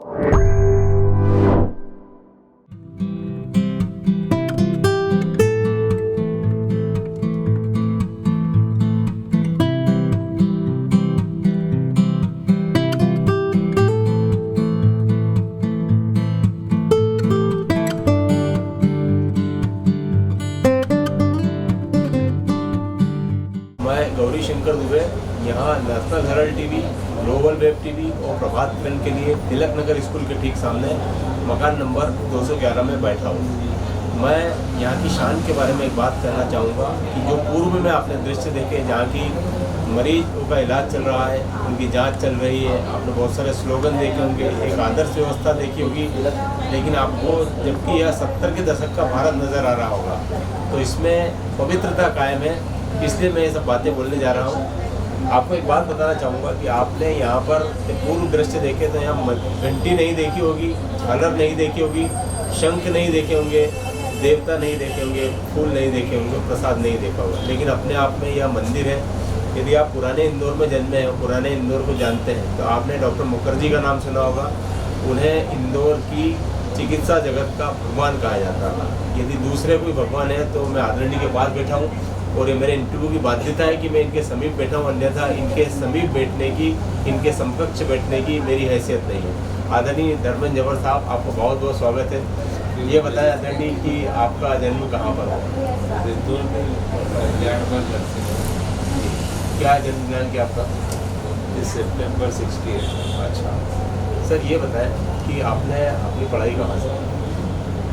मैं गौरी शंकर दुबे यहाँ national Herald TV, global web TV और प्रभात फिल्म के लिए तिलक नगर स्कूल के ठीक सामने मकान नंबर 211 में बैठा हूँ। मैं यहाँ की शान के बारे में एक बात कहना चाहूँगा कि जो पूर्व में आपने दृश्य देखे, जहाँ की मरीजों का इलाज चल रहा है, उनकी जांच चल रही है, आपने बहुत सारे स्लोगन देखे होंगे, एक आदर्श व्यवस्था देखी होगी, लेकिन आपको जबकि यह 70 के दशक का भारत नज़र आ रहा होगा, तो इसमें पवित्रता कायम है। इसलिए मैं ये सब बातें बोलने जा रहा हूँ। आपको एक बात बताना चाहूँगा कि आपने यहाँ पर पूर्व दृश्य देखे तो यहाँ घंटी नहीं देखी होगी, झालर नहीं देखी होगी, शंख नहीं देखे होंगे, देवता नहीं देखे होंगे, फूल नहीं देखे होंगे, प्रसाद नहीं देखा होगा, लेकिन अपने आप में यह मंदिर है। यदि आप पुराने इंदौर में जन्मे हैं, पुराने इंदौर को जानते हैं, तो आपने डॉक्टर मुखर्जी का नाम सुना होगा। उन्हें इंदौर की चिकित्सा जगत का भगवान कहा जाता था। यदि दूसरे कोई भगवान है तो मैं आदरणीय के पास बैठा हूँ और ये मेरे इंटरव्यू की बाध्यता है कि मैं इनके समीप बैठा हूँ, अन्यथा इनके समीप बैठने की, इनके समकक्ष बैठने की मेरी हैसियत नहीं है। आदरणीय धर्मेंद्र जबर साहब, आपको बहुत बहुत स्वागत है। ये बताया आदरणीय कि आपका जन्म कहाँ पर हो? क्या जन्म दिनांक है आपका? सितंबर 68। अच्छा सर, ये बताएं कि आपने अपनी पढ़ाई कहाँ से?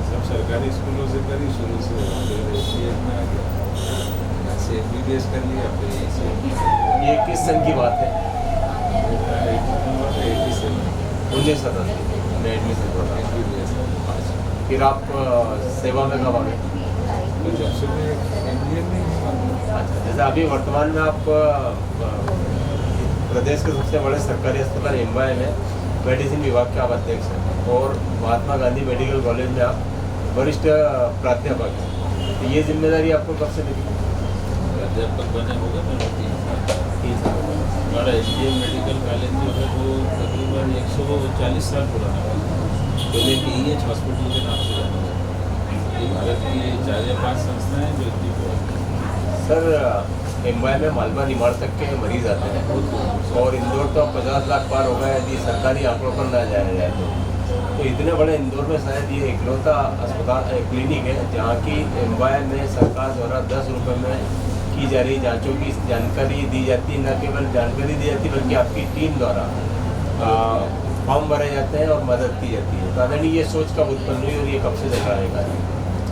सब सरकारी स्कूलों से करी शुरू से, में आ गया, यहाँ से MBBS कर लिया, फिर यहीं से। ये किस सन की बात है? 1987 में एडमिशन हुआ था। MBBS। अच्छा, फिर आप सेवा में कब आ गए? तो जब से मैं MBA में अच्छा, जैसे अभी वर्तमान में आप प्रदेश के सबसे बड़े सरकारी अस्पताल एम्बाई में मेडिसिन विभाग के आप अध्यक्ष हैं और महात्मा गांधी मेडिकल कॉलेज में आप वरिष्ठ प्राध्यापक हैं। तो ये जिम्मेदारी आपको कब से मिली? प्राध्यापक बने होगा तो 3 साल हो गए। हमारा SDM मेडिकल कॉलेज जो है वो तकरीबन 140 साल पुराना है। पहले PEH हॉस्पिटल के नाम से जाना जाता है। ये भारत की 4 या 5 संस्थाएँ जो इतनी पुरानी। सर, एम्बाई में मालवा निमाड़ तक के मरीज आते हैं और इंदौर तो 50 लाख पार हो गया यदि सरकारी आंकड़ों पर ना जाया जाए तो इतने बड़े इंदौर में शायद ये इकलौता अस्पताल क्लिनिक है जहाँ की एम्बाई में सरकार द्वारा 10 रुपये में की जा रही जांचों की जानकारी दी जाती है। न केवल जानकारी दी जाती है बल्कि आपकी टीम द्वारा फॉर्म भरे जाते हैं और मदद की जाती है। तो आदरणीय ये सोच कब उत्पन्न हुई और ये कब से चल रहा है कार्य?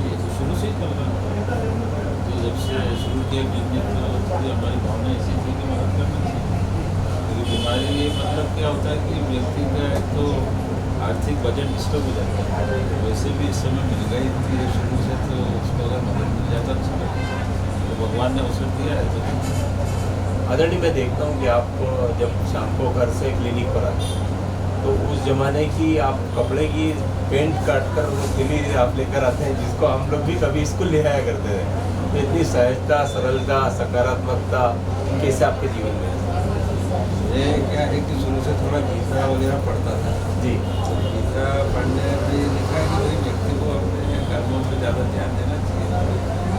ये तो शुरू से ही चल रहा है। तो जब से शुरू किया क्लिनिक तो हमारी भावना इसी थी कि मदद करना चाहिए। क्योंकि बीमारी ये मतलब क्या होता है कि व्यक्ति का एक तो आर्थिक बजट डिस्टर्ब हो जाता है। वैसे भी इस समय महंगाई इतनी है शुरू से, तो उसको अगर मदद मिल जाता अच्छा लगता है। तो भगवान ने अवसर दिया है तो। आदरणीय, मैं देखता हूँ कि आप जब शाम को घर से क्लिनिक पर आते हैं तो उस ज़माने की आप कपड़े की पेंट काट कर वो थैली आप लेकर आते हैं जिसको हम लोग भी कभी स्कूल ले आया करते थे। तो इतनी सहजता, सरलता, सकारात्मकता कैसे आपके जीवन में? ये क्या है कि शुरू से थोड़ा गीता वगैरह पढ़ता था जी। गीता पढ़ने में लिखा है कि भाई व्यक्ति को अपने कर्मों पर ज़्यादा ध्यान देना चाहिए।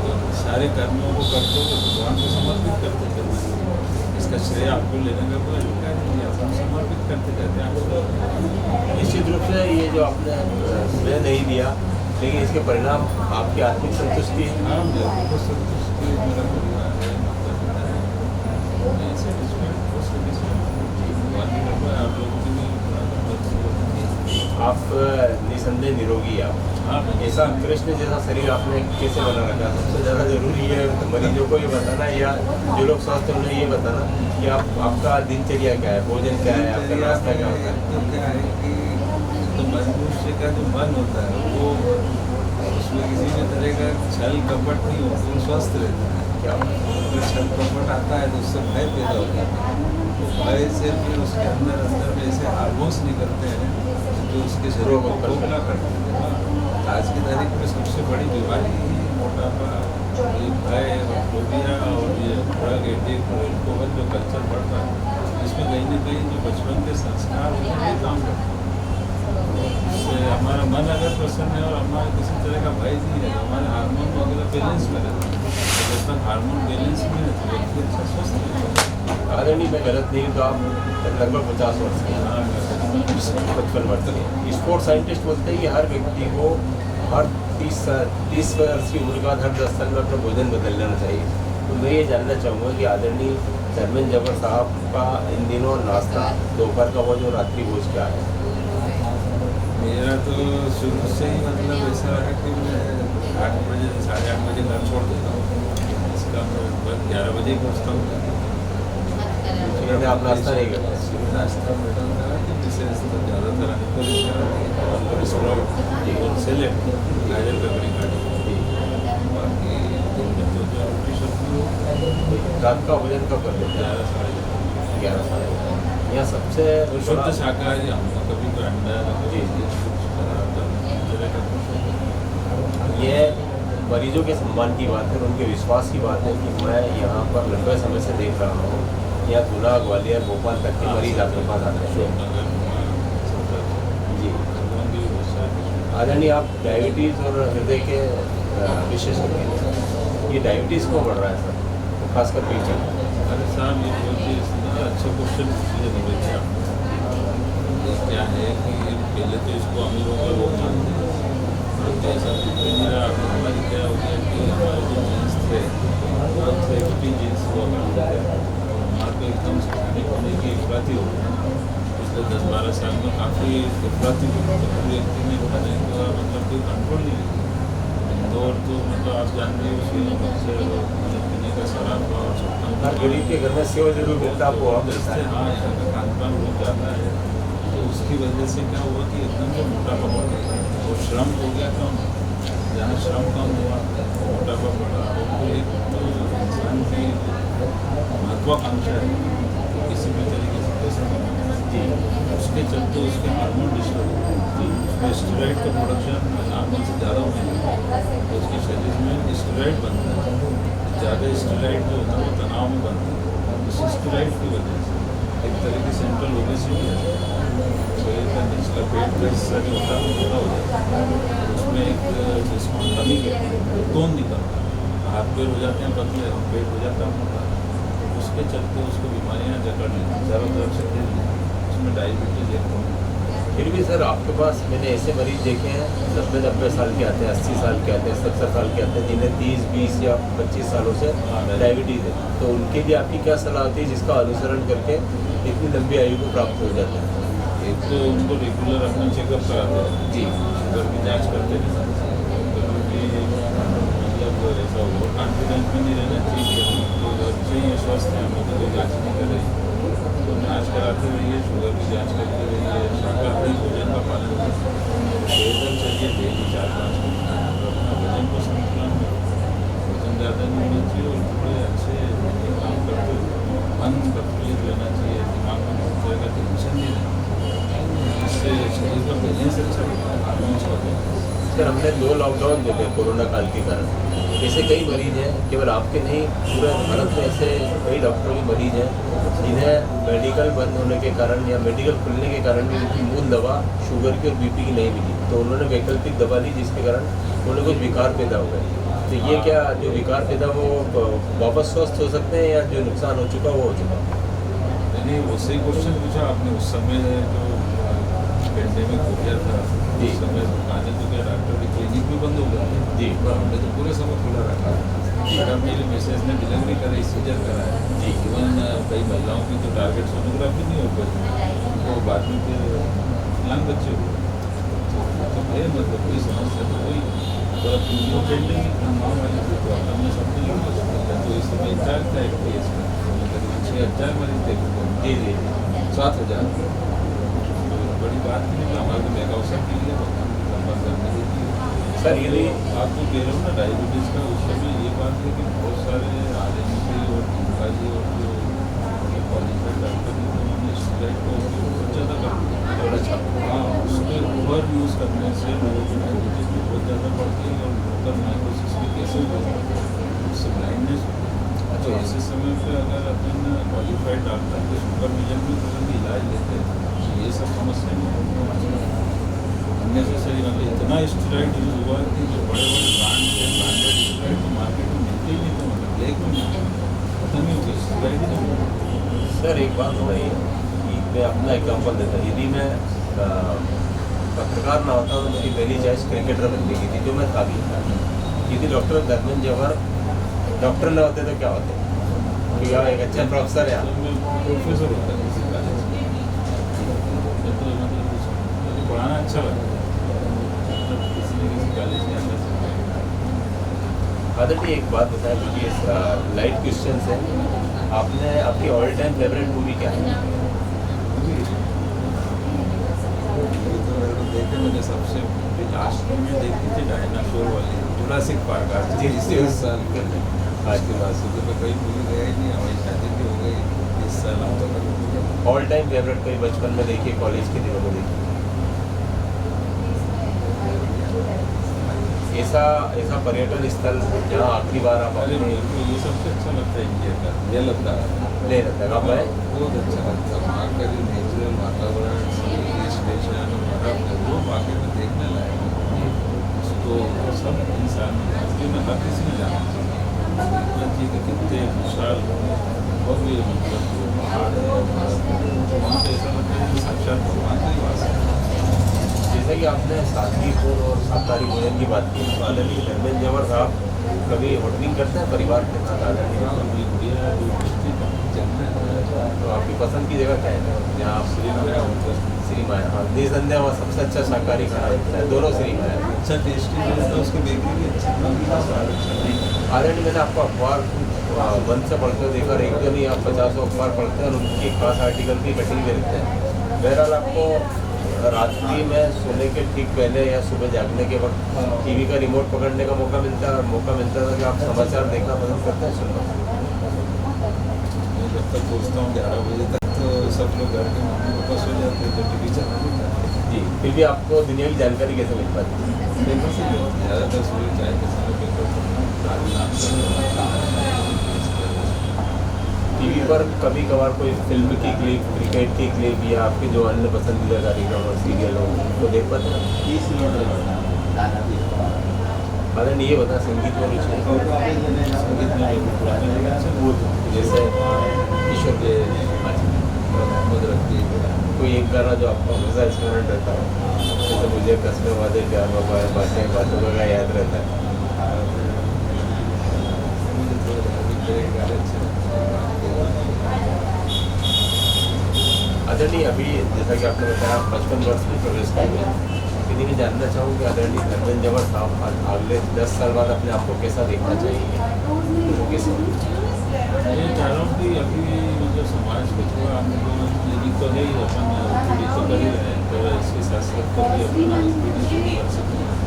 तो सारे कर्मों को करते हुए भगवान को समर्पित करते थे। इसका श्रेय आपको लेने का कोई अधिकार नहीं है, हम समर्पित करते रहते हैं आपको। निश्चित रूप से ये जो आपने श्रेय नहीं दिया, लेकिन इसके परिणाम आपकी आत्मिक संतुष्टि है। हाँ, बिल्कुल संतुष्टि मेरा परिवार है, माता पिता है, मैं सेटिस्फाइड, बहुत सेटिस्फाइड। भगवान की कृपा है, आप लोगों की भी आप निसंदेह निरोगी हैं आप। हाँ, ऐसा कृष्ण जैसा शरीर आपने कैसे बना रखा? सबसे ज़्यादा जरूरी है मरीजों को ये बताना या जो लोग स्वस्थ हैं उन्हें ये बताना कि आपका दिनचर्या क्या है, भोजन क्या है, आपका नाश्ता क्या होता है। तो क्या है कि तो मनुष्य का जो मन होता है वो उसमें किसी भी तरह का छल कपट नहीं होता, वो स्वस्थ रहता है। क्या अगर छल कपट आता है तो उससे भय पैदा हो जाता है। तो भय से फिर उसके अंदर में ऐसे हार्मोन्स निकलते हैं जो उसके शरीर को खोखला करते हैं। आज की तारीख में सबसे बड़ी बीमारी मोटापा, ये भय और फोबिया और ये ड्रग एडिक्ट और एल्कोहल जो कल्चर बढ़ रहा है, इसमें कहीं ना कहीं जो बचपन के संस्कार होते हैं काम करते हैं। मन अगर प्रसन्न है और हमारे किसी तरह का भय नहीं है, हमारे हार्मोन वगैरह बैलेंस में रहता है। तो जब तक हार्मोन बैलेंस में है तो व्यक्ति अच्छा स्वस्थ रहता है। आदरणीय मैं गलत नहीं हूँ तो आप लगभग 50 वर्ष के हैं, 55 वर्ष के। स्पोर्ट्स साइंटिस्ट बोलते हैं कि हर व्यक्ति को हर 30 वर्ष की उम्र के बाद हर 10 साल में अपना भोजन बदल लेना चाहिए। तो मैं ये जानना चाहूँगा कि आदरणीय धर्मेंद्र जबर साहब का इन दिनों नाश्ता, दोपहर का भोजन और रात्रि भोज क्या है? मेरा तो शुरू से ही मतलब ऐसा रहा कि मैं 8 बजे 8:30 बजे घर छोड़ देता हूँ। इसका मैं बस 11 बजे ही पहुँचता हूँ। यानी आप नाश्ता नहीं करते? नाश्ता मैडम करा कि विशेष तो ज़्यादातर अंकुर स्प्राउट और सेलेक्ट गाजर ककड़ी काटी, बाकी दिन में तो जो रोटी सब्जी हो। रात का भोजन कब कर लेते हैं? 11 साढ़े 11। यहाँ सबसे शुद्ध शाकाहारी हम कभी कोई अंडा जी, जी। तरह का कुछ ये मरीजों के सम्मान की बात है और उनके विश्वास की बात है कि मैं यहाँ पर लंबे समय से देख रहा हूँ, यहाँ गुना, ग्वालियर, भोपाल तक के मरीज आपके पास आते हैं। जी, आदरणीय आप डायबिटीज़ और हृदय के विशेषज्ञ हैं, ये डायबिटीज़ क्यों बढ़ रहा है सर, खासकर पीछे? अरे साहब ये बहुत ही अच्छा क्वेश्चन पूछिए मुझे। ये क्या है कि पहले तो इसको हम लोगों का लोग मानते हैं, तो ऐसा कुछ भी नहीं रहा। हमारी क्या हो गया कि हमारे जो जीन्स थे वो थे 50 जीन्स हुआ करते थे, हमारे को एकदम से खाने पीने की अफराती हो गई। पिछले 10-12 साल में काफ़ी अफराती हुई, तो व्यक्ति ने खाने का मतलब कोई कंट्रोल नहीं किया। इंदौर तो मतलब आप जानते हो उसकी से पीने का शराब और हर गरीब के घर में सेवा जरूर मिलता है, आपको आप मिलता है। हाँ, यहाँ का खान पान बहुत ज़्यादा है, तो उसकी वजह से क्या हुआ कि एकदम से मोटापा बढ़ गया और श्रम हो गया कम। जहाँ श्रम कम हुआ मोटापा बढ़ा। और तो एक तो इंसान की महत्वाकांक्षा है कि किसी भी तरीके से पैसा कमाना, उसके चलते उसके हार्मोन डिस्टर्ब होते हैं, उसमें स्टेरॉइड का प्रोडक्शन नॉर्मल से ज़्यादा होने लगता है, तो उसके शरीर में स्टेरॉइड बनता है। ज़्यादा स्टेरॉइड जो होता है वो तनाव में बनता है, उस स्टेरॉइड की वजह से एक तरह की सेंट्रल ओबेसिटी है। शरीर का निचला पेट का हिस्सा जो होता है वो पूरा हो जाता है, उसमें एक जिसको हम कमी कहते हैं टोन निकलता है, हाथ पैर हो जाते हैं पतले और पेट हो जाता है मोटा। उसके चलते उसको बीमारियाँ जकड़ लेती हैं, चारों तरफ से खेल लेती हैं, उसमें डायबिटीज एक हो। फिर भी सर आपके पास मैंने ऐसे मरीज देखे हैं 90 साल के आते हैं, 80 साल के आते हैं, 70 साल के आते हैं, जिन्हें 30, 20 या 25 सालों से डायबिटीज़ है। तो उनके लिए आपकी क्या सलाह होती है जिसका अनुसरण करके इतनी लंबी आयु को प्राप्त हो जाता है? एक तो उनको रेगुलर अपना चेकअप कराते हैं जी, शुगर की जाँच करते रहना चाहिए। कभी भी मतलब ऐसा ओवर कॉन्फिडेंस में नहीं रहना चाहिए कि लोग अच्छे ही स्वस्थ हैं, हम कोई जाँच नहीं कर रहे, तो जाँच कराते रहिए, शुगर की जाँच करते रहिए, शाकाहारी भोजन का पालन करिए, पेदल चलिए डेली 4-5 किलोमीटर, अपना वजन को संतुलन में, वजन ज़्यादा नहीं होना चाहिए और थोड़े अच्छे काम करते हुए मन प्रफुल्लित रहना चाहिए, दिमाग में बहुत तरह का टेंशन नहीं रहना, इससे शरीर का बैलेंस अच्छा रहता है, हार्मोन्स का। सर हमने 2 लॉकडाउन देखे कोरोना काल के कारण, ऐसे कई मरीज हैं, केवल आपके नहीं पूरे भारत में ऐसे कई डॉक्टरों के मरीज हैं जिन्हें मेडिकल बंद होने के कारण या मेडिकल खुलने के कारण भी उनकी मूल दवा शुगर की और बीपी की नहीं मिली, तो उन्होंने वैकल्पिक दवा ली जिसके कारण उन्हें कुछ विकार पैदा हो गए। तो ये क्या जो विकार पैदा वो वापस स्वस्थ हो सकते हैं या जो नुकसान हो चुका वो हो चुका? नहीं, वो सही क्वेश्चन पूछा आपने। उस समय जो पेंडेमिक हो गया था उस समय दुकानें तो क्या डॉक्टर की क्लिनिक भी बंद हो गई जी, पर हमने तो पूरे समय खुला रखा। मेरा मेरे मिसेज ने डिलीवरी कराई, सीजर कराया जी, इवन कई महिलाओं की तो टारगेट सोनोग्राफी नहीं हो पाई, तो बाद में फिर विकलांग बच्चे हुए, तो है मतलब कोई समस्या तो कोई तो जो पेंडेमिक महामारी थी तो हमने सबको यूज कर सकता, तो इस समय इंचार्ज था एक केस में करीब 6,000 मरीज थे। जी, जी, 7,000 बड़ी बात नहीं है, हमारे तो मेगा अवसर के लिए लंबा करने के लिए। सर यदि आप जो कह रहे हो ना डायबिटीज़ का, उस समय ये बात है कि बहुत सारे आरएमपी और टीकाजी और जो क्वालिफाइड डॉक्टर थे उन्होंने स्टेरॉइड का उपयोग बहुत ज़्यादा कर दिया। अच्छा, हाँ, उसके ओवर यूज़ करने से लोगों की डायबिटीज़ भी बहुत ज़्यादा बढ़ती है और लोकल माइकोसिस के केसेस होते हैं, उससे ब्लाइंडनेस होती है। तो ऐसे समय पे अगर अपन क्वालिफाइड डॉक्टर के सुपरविजन में तुरंत इलाज लेते हैं तो ये सब समस्या नहीं होती। अननेसेसरी मतलब इतना स्टेरॉइड यूज हुआ कि जो बड़े बड़े ब्रांड थे ब्रांडेड स्टेरॉइड तो मार्केट में मिलते ही नहीं थे, मतलब ब्लैक में मिलते खत्म ही हो गई स्टेरॉइड ही नहीं मिलती। सर एक बात बताइए कि मैं अपना एग्जांपल देता हूँ। यदि मैं पत्रकार ना होता तो मेरी पहली चॉइस क्रिकेटर बनने की थी, जो मैं था भी। यदि डॉक्टर धर्मेंद्र जवाहर डॉक्टर न होते तो क्या होते, क्योंकि आप एक अच्छा प्रोफेसर है। तो मैं प्रोफेसर होता है किसी कॉलेज में, तो मतलब मुझे पढ़ाना अच्छा लगता है, मतलब किसी न किसी कॉलेज में अंदर से। आदर जी एक बात बताएं, क्योंकि लाइट क्वेश्चन है, आपने आपकी ऑल टाइम फेवरेट मूवी क्या है? तो मेरे को देखे, मैंने सबसे लास्ट में देखी थी डायनासोर वाली जुरासिक पार्क, आज जी, से 30 साल पहले। आज के बाद से तो मैं कहीं मूवी गया ही नहीं, हमारी शादी भी हो गई 30 साल अब तक। ऑल टाइम फेवरेट कोई बचपन में देखिए, कॉलेज के दिनों में देखिए, ऐसा पर्यटन स्थल जहाँ आखिरी बार आप अरे अपने मेरे को ये सबसे अच्छा लगता है इंडिया का, ये लगता है ले रहता है आप आए? बहुत अच्छा लगता है। वहाँ का जो नेचुरल वातावरण, हिल स्टेशन, बर्फ है, वो वाकई में देखने लायक है। उसको सब इंसान में हर किसी ने जाना चाहिए, देखना चाहिए कि कितने विशाल भव्य मतलब जो पहाड़ है, वहाँ पे ऐसा लगता है कि साक्षात भगवान का ही वास है। जैसे कि आपने सादगीपूर्ण और शाकाहारी भोजन की बात की, तो आदरणीय धर्मेंद्र जवाहर साहब कभी होटलिंग करते हैं परिवार के साथ? आदरणीय तो आपकी पसंद की जगह क्या है जहाँ आप श्री माया? हाँ, निसंदेह वहाँ सबसे अच्छा शाकाहारी खाना मिलता है, दोनों श्री माया। अच्छा टेस्टी है, उसकी बेकरी भी अच्छा आदरणीय मैंने आपको अखबार बंद से पढ़ते हुए देखा, एक दो नहीं आप 50 अखबार पढ़ते हैं और उनकी खास आर्टिकल की कटिंग में लिखते हैं। बहरहाल आपको रात्रि में सोने के ठीक पहले या सुबह जागने के वक्त टीवी का रिमोट पकड़ने का मौका मिलता है, और मौका मिलता है कि आप समाचार देखना पसंद करते हैं, सुनना? जब तक सोचता हूँ 11 बजे तक तो सब लोग घर के मम्मी पापा सो जाते हैं, तो टीवी चला देता है। जी, फिर भी आपको दुनिया की जानकारी कैसे मिल पाती है? पेपर से मिलती है ज़्यादातर, सुबह चाय के समय पेपर टीवी पर कभी कभार कोई फिल्म की क्लिप, क्रिकेट की क्लिप या आपके जो अन्य पसंदीदा कार्यक्रम और सीरियल हो उनको देख पाते हैं? अरे ये बता, संगीत में रुचि है? संगीत में पुराने वो जैसे ईश्वर के मोहम्मद रफ़ी, कोई एक गाना जो आपको हमेशा स्मरण रहता है, जैसे मुझे कसमें वादे प्यार वफा बातें बातों का याद रहता है? मुझे तो अभी गाने अच्छे आदरणीय अभी जैसा कि आपने बताया आप 55 वर्ष में प्रवेश करेंगे, लेकिन मैं जानना चाहूँगी आदरणीय धर्मेंद्र जवाहर साहब अगले 10 साल बाद अपने आप को कैसा देखना चाहिए? वो कैसे? मैं चाह रहा हूँ कि अभी जो समाज को थोड़ा आंदोलन लेनी तो है ही, अपन पीढ़ी तो कर ही रहे हैं, तो इसके साथ साथ कभी अपना पीढ़ी शुरू कर सकते हैं।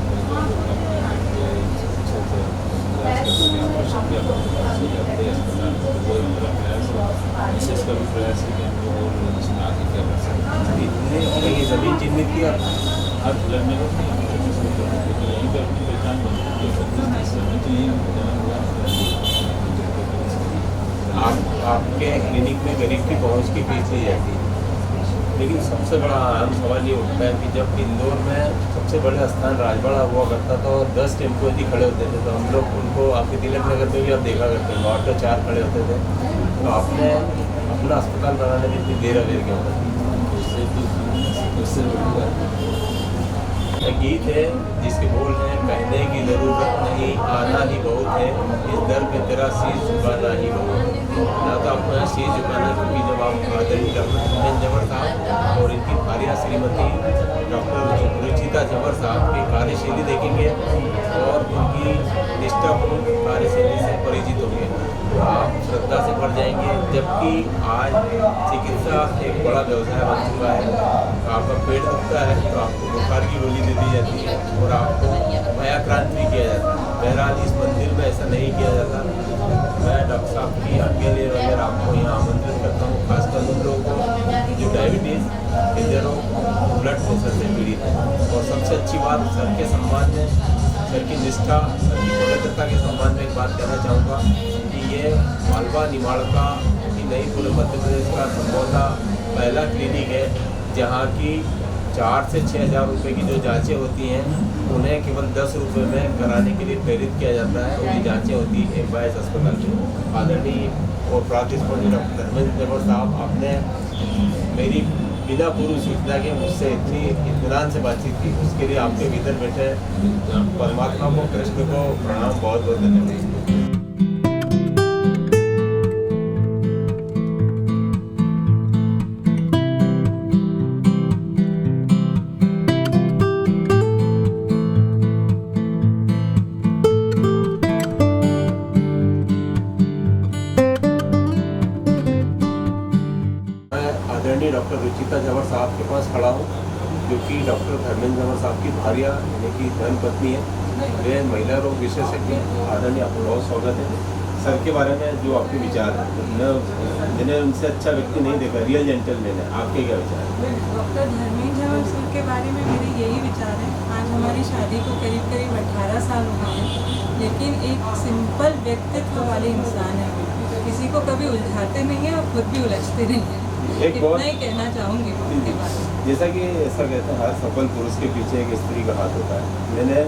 ऑपरेशन भी अपने अस्पताल वो मेरा प्रयास है, विशेष का भी प्रयास है कि हम लोग सुना के क्या कर सकते हैं। इतने ये ज़मीन चिन्हित किया हर लड़ने को नहीं, क्योंकि यहीं पर अपनी पहचान बनती है, 25-30 साल में तो यही जाना हुआ। आपके क्लिनिक में गरीब की पहुंच की फीस ली जाती है, लेकिन सबसे बड़ा अहम सवाल ये उठता है कि जब इंदौर में सबसे बड़ा स्थान राजवाड़ा हुआ करता था और 10 टेम्पो यदि खड़े होते थे, तो हम लोग उनको आपके तिलक नगर में भी आप देखा करते हैं, ऑटो 4 खड़े होते थे, तो आपने अपना अस्पताल बनाने में इतनी देर अवेर क्यों करती? उससे बड़ी बात एक गीत है जिसके बोल हैं, कहने की ज़रूरत नहीं, आना ही बहुत है, इस दर पे तेरा शीश झुकाना ही बहुत। ना तो आपको यहाँ शीश झुकाना, क्योंकि जब आप आदरणीय धर्मेंद्र जवाहर साहब और इनकी भार्या श्रीमती डॉक्टर रुचिता जवाहर साहब की कार्यशैली देखेंगे और उनकी निष्ठापूर्ण कार्यशैली से परिचित होंगे, तो आप श्रद्धा से बढ़ जाएंगे। जबकि आज चिकित्सा एक बड़ा व्यवसाय बन चुका है, आपका पेट दुखता है तो आपको बुखार की गोली दे दी जाती है और आपको माया क्रांति भी किया जाता है। बहरहाल इस मंदिर में ऐसा नहीं किया जाता। मैं डॉक्टर साहब की आज्ञा ले अगर आपको यहाँ आमंत्रित करता हूँ, खासकर उन लोगों को जो डायबिटीज़, हृदय रोग, ब्लड प्रेशर से पीड़ित है। और सबसे अच्छी बात, सर के सम्मान में, सर की निष्ठा, सर की पवित्रता के सम्मान में एक बात कहना चाहूँगा कि ये मालवा निमाड़का ही नहीं, पूरे मध्य प्रदेश का संभवतः पहला क्लिनिक है जहाँ की 4 से 6 हज़ार रुपये की जो जांचें होती हैं उन्हें केवल 10 रुपये में कराने के लिए प्रेरित किया जाता है। और ये जांचें होती हैं एम्बायस अस्पताल में। आदरणीय और प्रातिस्पर्धी डॉक्टर धर्मेंद्र जबर साहब, आपने मेरी बिना पूर्व सूचना के मुझसे इतनी इत्मीनान से बातचीत की, उसके लिए आपके भीतर बैठे परमात्मा को, कृष्ण को प्रणाम, बहुत बहुत धन्यवाद। आदरणीय डॉक्टर रुचिता जबर साहब के पास खड़ा हूँ, जो कि डॉक्टर धर्मेंद्र जबर साहब की भार्या यानी कि धर्मपत्नी है। वे महिला रोग विशेषज्ञ हैं। आदरणीय, आपका बहुत स्वागत है। सर के बारे में जो आपके विचार हैं, मैंने उनसे अच्छा व्यक्ति नहीं देखा, रियल जेंटलमैन है, आपके क्या विचार हैं? डॉक्टर धर्मेंद्र जबर सर के बारे में मेरे यही विचार है। आज हमारी शादी को करीब करीब 18 साल हो गए हैं, लेकिन एक सिंपल व्यक्तित्व वाले इंसान है। किसी को कभी उलझाते नहीं है और खुद भी उलझते नहीं है। इतना ही कहना चाहूँगी उनके बारे में। जैसा कि ऐसा कहते हैं, हर सफल पुरुष के पीछे एक स्त्री का हाथ होता है। मैंने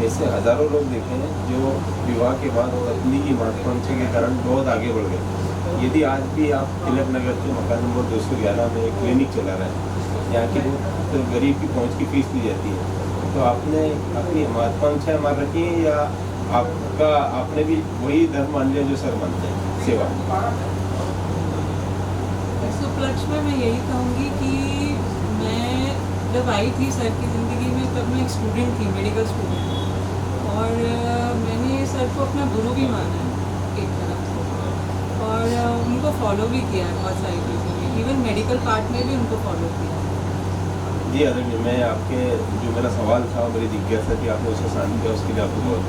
ऐसे हजारों लोग देखे हैं जो विवाह के बाद पत्नी की महत्वाकांक्षा के कारण बहुत आगे बढ़ गए। यदि आज भी आप तिलक नगर के मकान नंबर 211 में एक क्लिनिक चला रहे हैं, यहाँ की बहुत गरीब की पहुँच की फीस ली जाती है, तो आपने अपनी महत्वाकांक्षाएँ मान रखी है या आपने भी वही धर्म मान लिया जो सर मानते हैं, सेवा? इस उपलक्ष्य में मैं यही कहूँगी कि मैं जब आई थी सर की ज़िंदगी में, तब मैं एक स्टूडेंट थी, मेडिकल स्टूडेंट, और मैंने सर को अपना गुरु भी माना है एक तरह से, और उनको फॉलो भी किया है बहुत सारी चीज़ों में, इवन मेडिकल पार्ट में भी उनको फॉलो किया। जी आदरणीय, मैं आपके जो मेरा सवाल था, मेरी जिज्ञासा थी, आपने उसे शांत किया, उसके लिए आपको बहुत